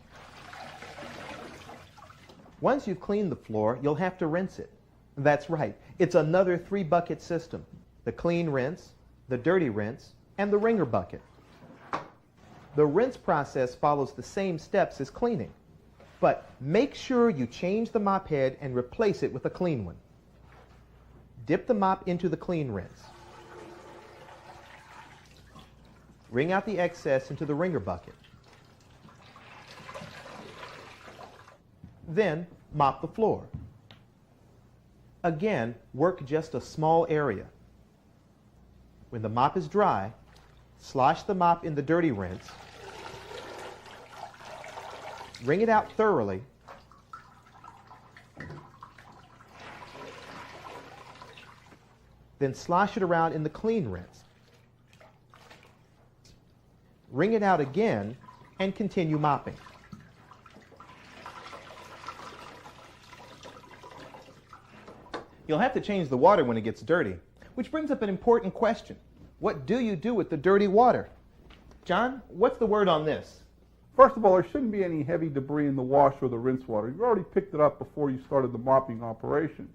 Speaker 15: Once you've cleaned the floor, you'll have to rinse it. That's right. It's another 3-bucket system. The clean rinse, the dirty rinse, and the wringer bucket. The rinse process follows the same steps as cleaning. But make sure you change the mop head and replace it with a clean one. Dip the mop into the clean rinse. Wring out the excess into the wringer bucket. Then mop the floor. Again, work just a small area. When the mop is dry, slosh the mop in the dirty rinse. Wring it out thoroughly. Then slosh it around in the clean rinse. Wring it out again and continue mopping. You'll have to change the water when it gets dirty, which brings up an important question. What do you do with the dirty water? John, what's the word on this?
Speaker 17: First of all, there shouldn't be any heavy debris in the wash or the rinse water. You've already picked it up before you started the mopping operation.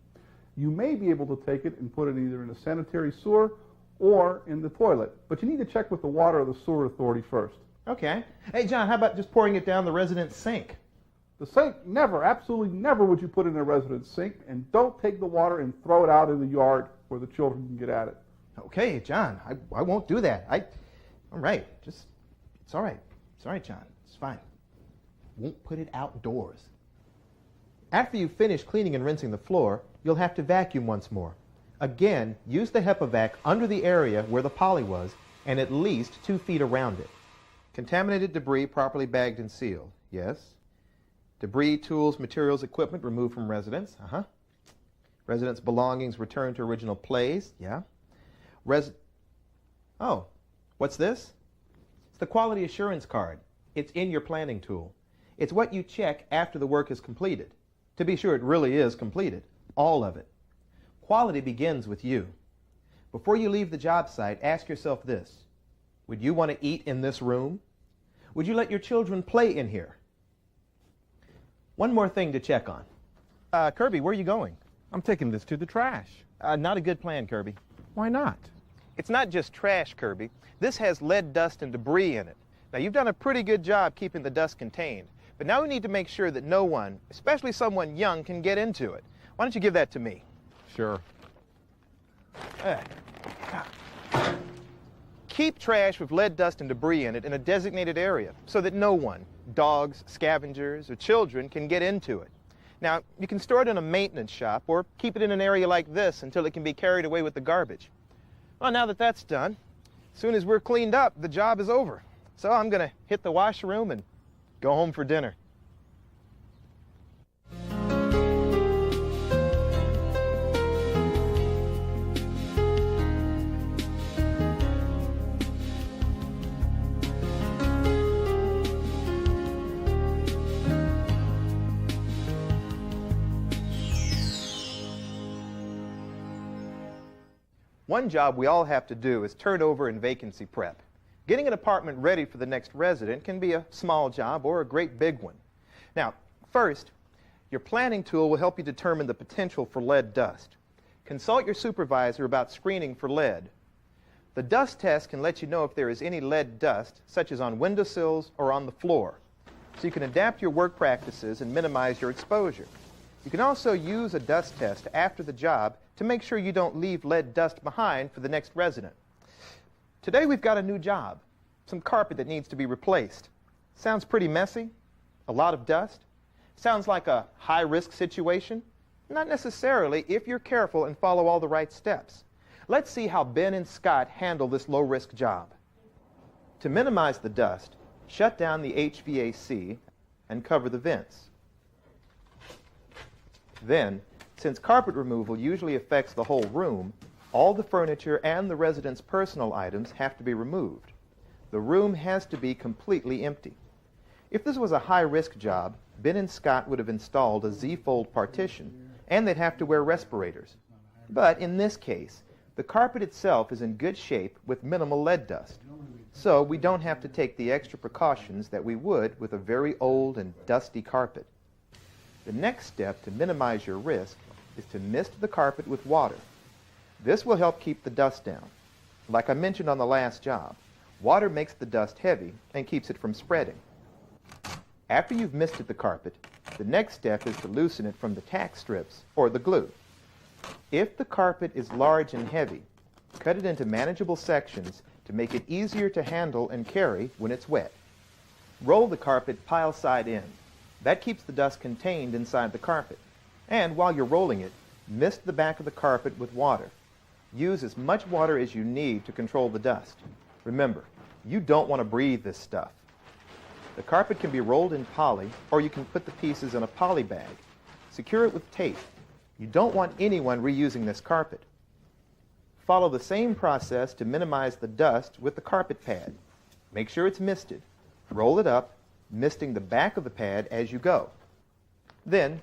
Speaker 17: You may be able to take it and put it either in a sanitary sewer or in the toilet, but you need to check with the water or the sewer authority first.
Speaker 15: Okay. Hey, John, how about just pouring it down the resident's sink?
Speaker 17: The sink, never, absolutely never would you put it in a resident's sink, and don't take the water and throw it out in the yard where the children can get at it.
Speaker 15: Okay, John, I won't do that. All right, it's all right. It's all right, John. It's fine. Won't put it outdoors. After you finish cleaning and rinsing the floor, you'll have to vacuum once more. Again, use the HEPA-Vac under the area where the poly was and at least 2 feet around it. Contaminated debris properly bagged and sealed. Yes. Debris, tools, materials, equipment removed from residents. Residents' belongings returned to original place. Yeah. Oh, what's this? It's the quality assurance card. It's in your planning tool. It's what you check after the work is completed. To be sure it really is completed. All of it. Quality begins with you. Before you leave the job site, ask yourself this. Would you want to eat in this room? Would you let your children play in here? One more thing to check on. Kirby, where are you going?
Speaker 19: I'm taking this to the trash.
Speaker 15: Not a good plan, Kirby.
Speaker 19: Why not?
Speaker 15: It's not just trash, Kirby. This has lead, dust, and debris in it. Now, you've done a pretty good job keeping the dust contained, but now we need to make sure that no one, especially someone young, can get into it. Why don't you give that to me?
Speaker 19: Sure.
Speaker 15: Keep trash with lead, dust, and debris in it in a designated area so that no one, dogs, scavengers, or children, can get into it. Now, you can store it in a maintenance shop or keep it in an area like this until it can be carried away with the garbage. Well, now that that's done, as soon as we're cleaned up, the job is over. So I'm going to hit the washroom and go home for dinner. One job we all have to do is turnover and vacancy prep. Getting an apartment ready for the next resident can be a small job or a great big one. Now, first, your planning tool will help you determine the potential for lead dust. Consult your supervisor about screening for lead. The dust test can let you know if there is any lead dust, such as on windowsills or on the floor, so you can adapt your work practices and minimize your exposure. You can also use a dust test after the job to make sure you don't leave lead dust behind for the next resident. Today we've got a new job, some carpet that needs to be replaced. Sounds pretty messy, a lot of dust. Sounds like a high-risk situation. Not necessarily if you're careful and follow all the right steps. Let's see how Ben and Scott handle this low-risk job. To minimize the dust, shut down the HVAC and cover the vents. Then, since carpet removal usually affects the whole room, all the furniture and the resident's personal items have to be removed. The room has to be completely empty. If this was a high-risk job, Ben and Scott would have installed a Z-fold partition, and they'd have to wear respirators. But in this case, the carpet itself is in good shape with minimal lead dust, so we don't have to take the extra precautions that we would with a very old and dusty carpet. The next step to minimize your risk is to mist the carpet with water. This will help keep the dust down. Like I mentioned on the last job, water makes the dust heavy and keeps it from spreading. After you've misted the carpet, the next step is to loosen it from the tack strips or the glue. If the carpet is large and heavy, cut it into manageable sections to make it easier to handle and carry when it's wet. Roll the carpet pile side in. That keeps the dust contained inside the carpet. And while you're rolling it, mist the back of the carpet with water. Use as much water as you need to control the dust. Remember, you don't want to breathe this stuff. The carpet can be rolled in poly, or you can put the pieces in a poly bag. Secure it with tape. You don't want anyone reusing this carpet. Follow the same process to minimize the dust with the carpet pad. Make sure it's misted. Roll it up, misting the back of the pad as you go. Then,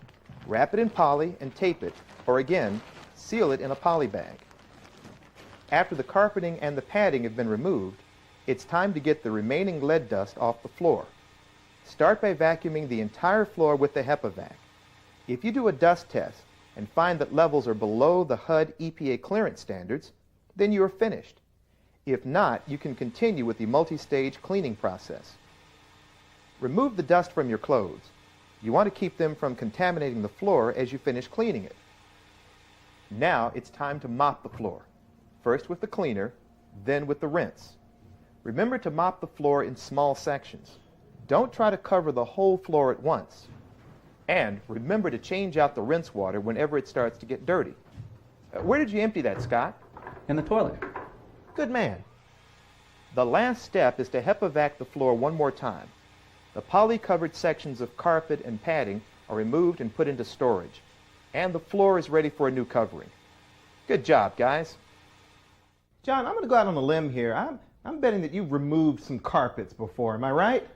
Speaker 15: wrap it in poly and tape it, or again, seal it in a poly bag. After the carpeting and the padding have been removed, it's time to get the remaining lead dust off the floor. Start by vacuuming the entire floor with the HEPA-Vac. If you do a dust test and find that levels are below the HUD EPA clearance standards, then you are finished. If not, you can continue with the multi-stage cleaning process. Remove the dust from your clothes. You want to keep them from contaminating the floor as you finish cleaning it. Now it's time to mop the floor. First with the cleaner, then with the rinse. Remember to mop the floor in small sections. Don't try to cover the whole floor at once. And remember to change out the rinse water whenever it starts to get dirty. Where did you empty that, Scott?
Speaker 20: In the toilet.
Speaker 15: Good man. The last step is to HEPA-vac the floor one more time. The poly-covered sections of carpet and padding are removed and put into storage. And the floor is ready for a new covering. Good job, guys. John, I'm going to go out on a limb here. I'm betting that you've removed some carpets before. Am I right?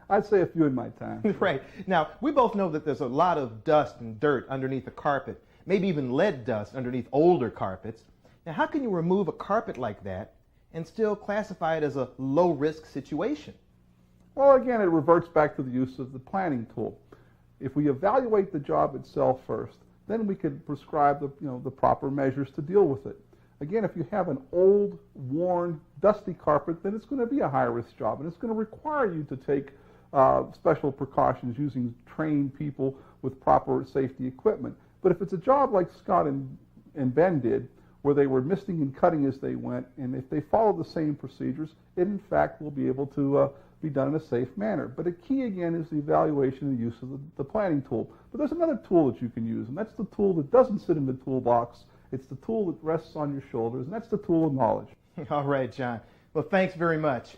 Speaker 17: I'd say a few in my time.
Speaker 15: Right. Now, we both know that there's a lot of dust and dirt underneath the carpet, maybe even lead dust underneath older carpets. Now, how can you remove a carpet like that and still classify it as a low-risk situation?
Speaker 17: Well, again, it reverts back to the use of the planning tool. If we evaluate the job itself first, then we could prescribe the proper measures to deal with it. Again, if you have an old, worn, dusty carpet, then it's going to be a high-risk job, and it's going to require you to take special precautions using trained people with proper safety equipment. But if it's a job like Scott and Ben did, where they were misting and cutting as they went, and if they follow the same procedures, it in fact will be able to be done in a safe manner. But a key again is the evaluation and use of the planning tool. But there's another tool that you can use, and that's the tool that doesn't sit in the toolbox. It's the tool that rests on your shoulders, and that's the tool of knowledge.
Speaker 15: All right, John. Well, thanks very much.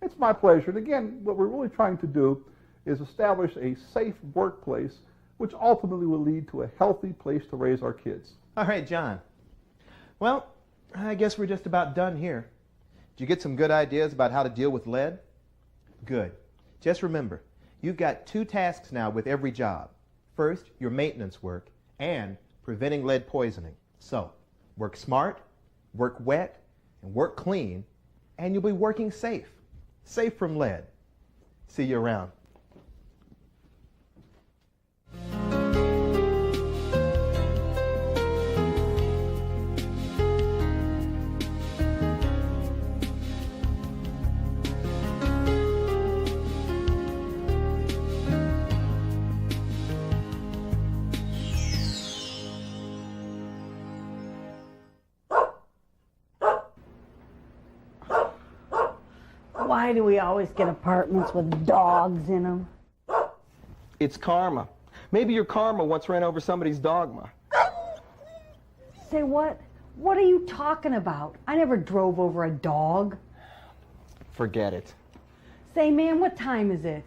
Speaker 17: It's my pleasure. And again, what we're really trying to do is establish a safe workplace, which ultimately will lead to a healthy place to raise our kids.
Speaker 15: All right, John. Well, I guess we're just about done here. Did you get some good ideas about how to deal with lead? Good. Just remember, you've got 2 tasks now with every job. First, your maintenance work, and preventing lead poisoning. So, work smart, work wet, and work clean, and you'll be working safe. Safe from lead. See you around.
Speaker 13: Why do we always get apartments with dogs in them?
Speaker 14: It's karma. Maybe your karma once ran over somebody's dogma.
Speaker 13: Say what? What are you talking about? I never drove over a dog.
Speaker 14: Forget it.
Speaker 13: Say, man, what time is it?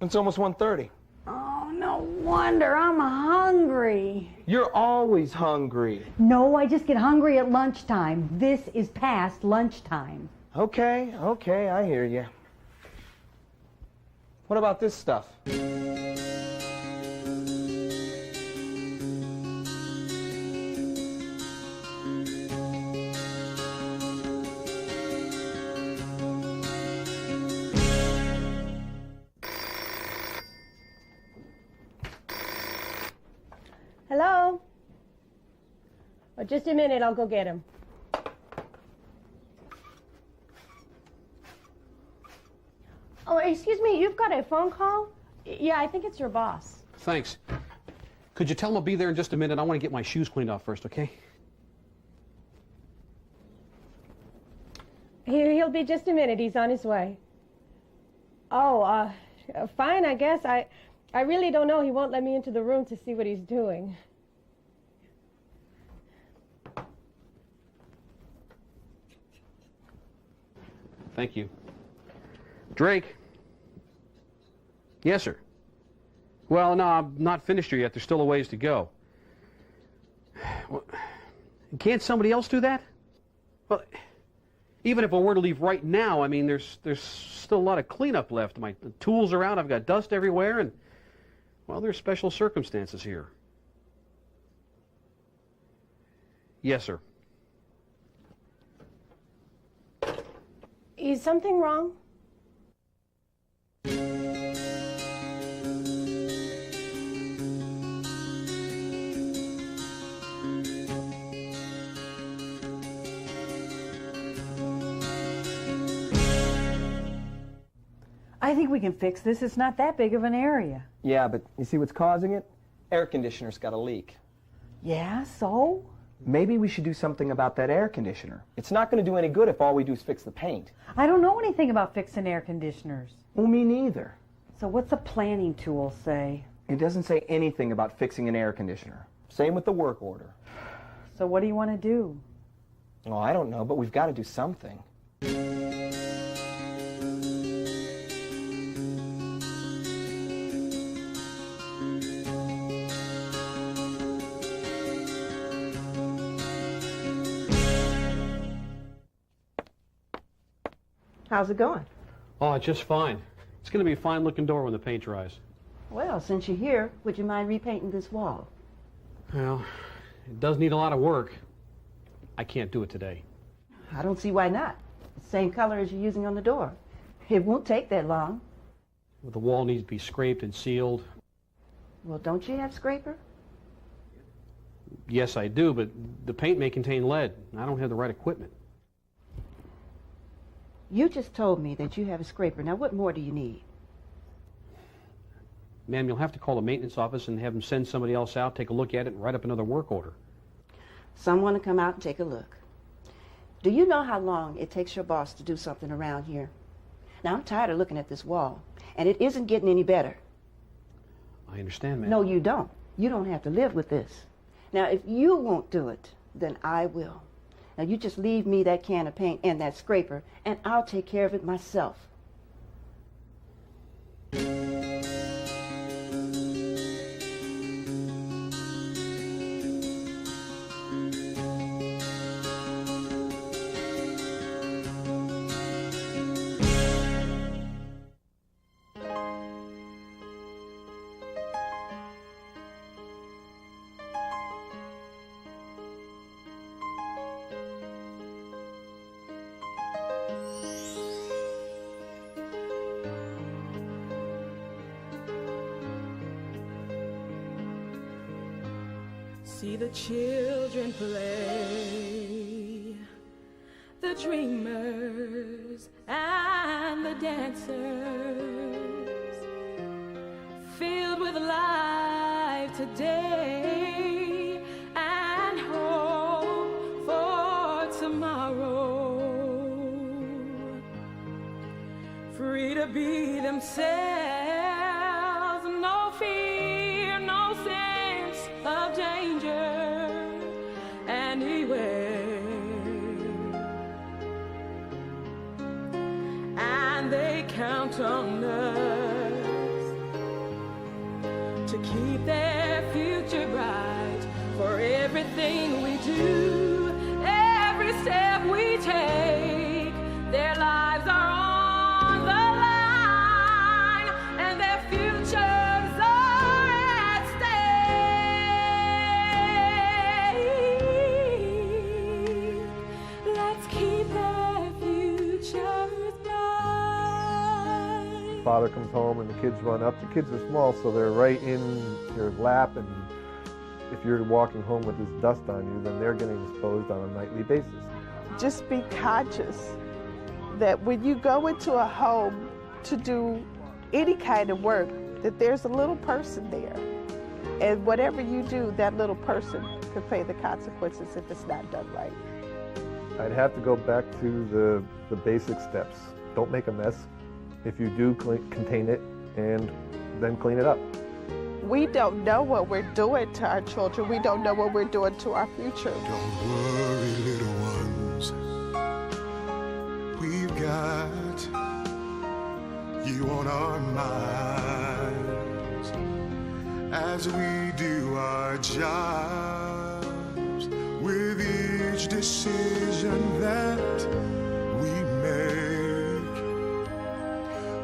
Speaker 14: It's almost 1:30.
Speaker 13: Oh, no wonder. I'm hungry.
Speaker 14: You're always hungry.
Speaker 13: No, I just get hungry at lunchtime. This is past lunchtime.
Speaker 14: Okay, I hear you. What about this stuff?
Speaker 1: Hello? Oh, just a minute, I'll go get him. Oh, excuse me, you've got a phone call? Yeah, I think it's your boss.
Speaker 12: Thanks. Could you tell him I'll be there in just a minute? I want to get my shoes cleaned off first, okay?
Speaker 1: He'll be just a minute. He's on his way. Oh, fine, I guess. I really don't know. He won't let me into the room to see what he's doing.
Speaker 12: Thank you. Drake? Yes, sir. Well, no, I'm not finished here yet. There's still a ways to go. Well, can't somebody else do that? Well, even if I were to leave right now, I mean, there's still a lot of cleanup left. My tools are out. I've got dust everywhere, and, well, there's special circumstances here. Yes, sir.
Speaker 1: Is something wrong?
Speaker 13: I think we can fix this. It's not that big of an area.
Speaker 14: Yeah, but you see what's causing it? Air conditioner's got a leak.
Speaker 13: Yeah, so?
Speaker 14: Maybe we should do something about that air conditioner. It's not going to do any good if all we do is fix the paint.
Speaker 13: I don't know anything about fixing air conditioners.
Speaker 14: Well, me neither.
Speaker 13: So what's a planning tool say?
Speaker 14: It doesn't say anything about fixing an air conditioner. Same with the work order.
Speaker 13: So what do you want to do?
Speaker 14: Oh, I don't know, but we've got to do something.
Speaker 20: How's it going?
Speaker 12: Oh, just fine. It's going to be a fine-looking door when the paint dries.
Speaker 20: Well, since you're here, would you mind repainting this wall?
Speaker 12: Well, it does need a lot of work. I can't do it today.
Speaker 20: I don't see why not. The same color as you're using on the door. It won't take that long.
Speaker 12: The wall needs to be scraped and sealed.
Speaker 20: Well, don't you have scraper?
Speaker 12: Yes, I do, but the paint may contain lead. I don't have the right equipment.
Speaker 20: You just told me that you have a scraper. Now, what more do you need?
Speaker 12: Ma'am, you'll have to call the maintenance office and have them send somebody else out, take a look at it, and write up another work order.
Speaker 20: Someone to come out and take a look. Do you know how long it takes your boss to do something around here? Now, I'm tired of looking at this wall, and it isn't getting any better.
Speaker 12: I understand, ma'am.
Speaker 20: No, you don't. You don't have to live with this. Now, if you won't do it, then I will. Now, you just leave me that can of paint and that scraper, and I'll take care of it myself.
Speaker 11: See the children play, the dreamers and the dancers, filled with life today and hope for tomorrow, free to be themselves, no fear, no sense of danger anywhere. And they count on us to keep their future bright. For everything we do, every step we take, their lives are on the line, and their futures are at stake. Let's keep their futures bright.
Speaker 9: Father comes home and the kids run up. The kids are small, so they're right in your lap, and if you're walking home with this dust on you, then they're getting exposed on a nightly basis.
Speaker 8: Just be conscious that when you go into a home to do any kind of work, that there's a little person there. And whatever you do, that little person could pay the consequences if it's not done right.
Speaker 9: I'd have to go back to the basic steps. Don't make a mess. If you do, contain it, and then clean it up.
Speaker 8: We don't know what we're doing to our children. We don't know what we're doing to our future.
Speaker 21: Don't worry, little ones. We've got you on our minds as we do our jobs with each decision that we make.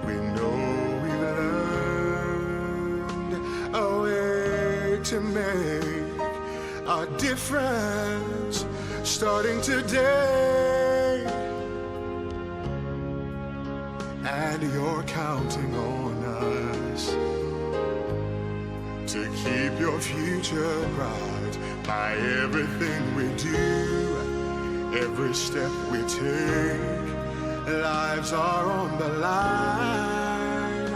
Speaker 21: We know we've learned a way to make a difference starting today. And you're counting on us to keep your future bright by everything we do, every step we take. Lives are on the line,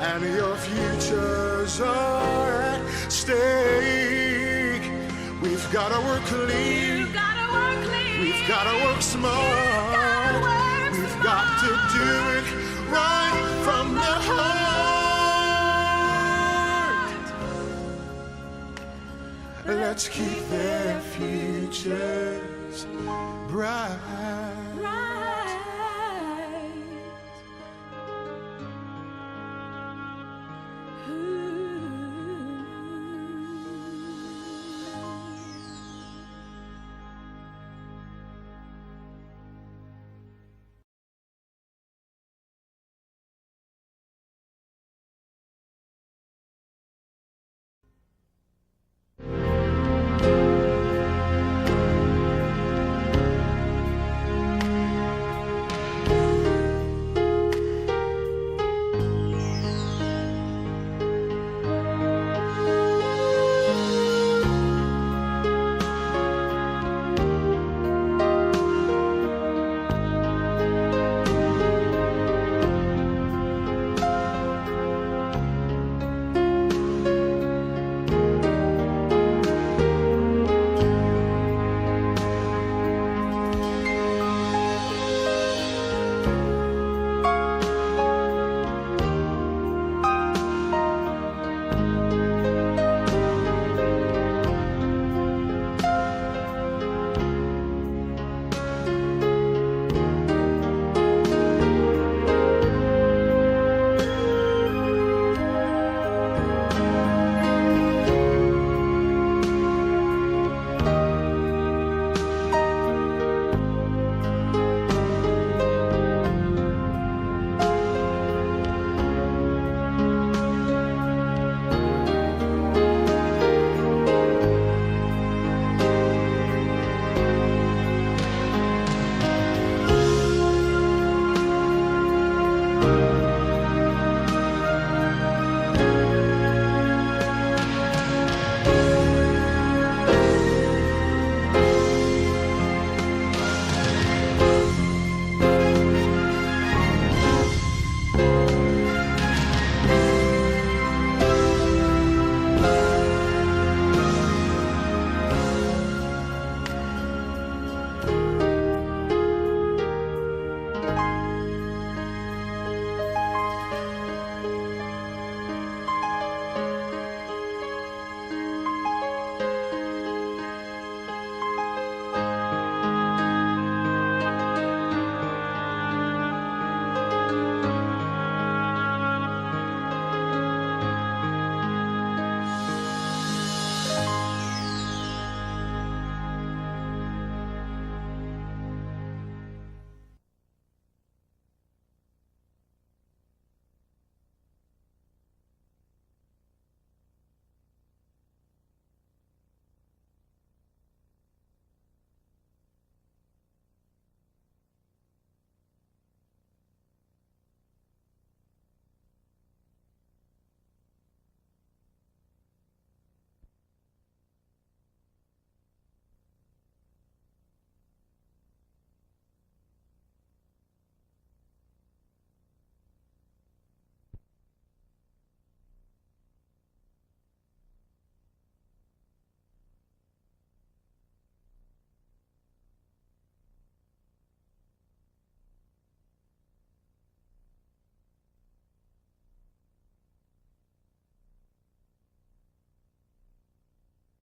Speaker 21: and your futures are at stake. We've got to work clean. We've got to work smart. We've got to do it right from the heart. Let's keep their futures bright.
Speaker 11: Ooh.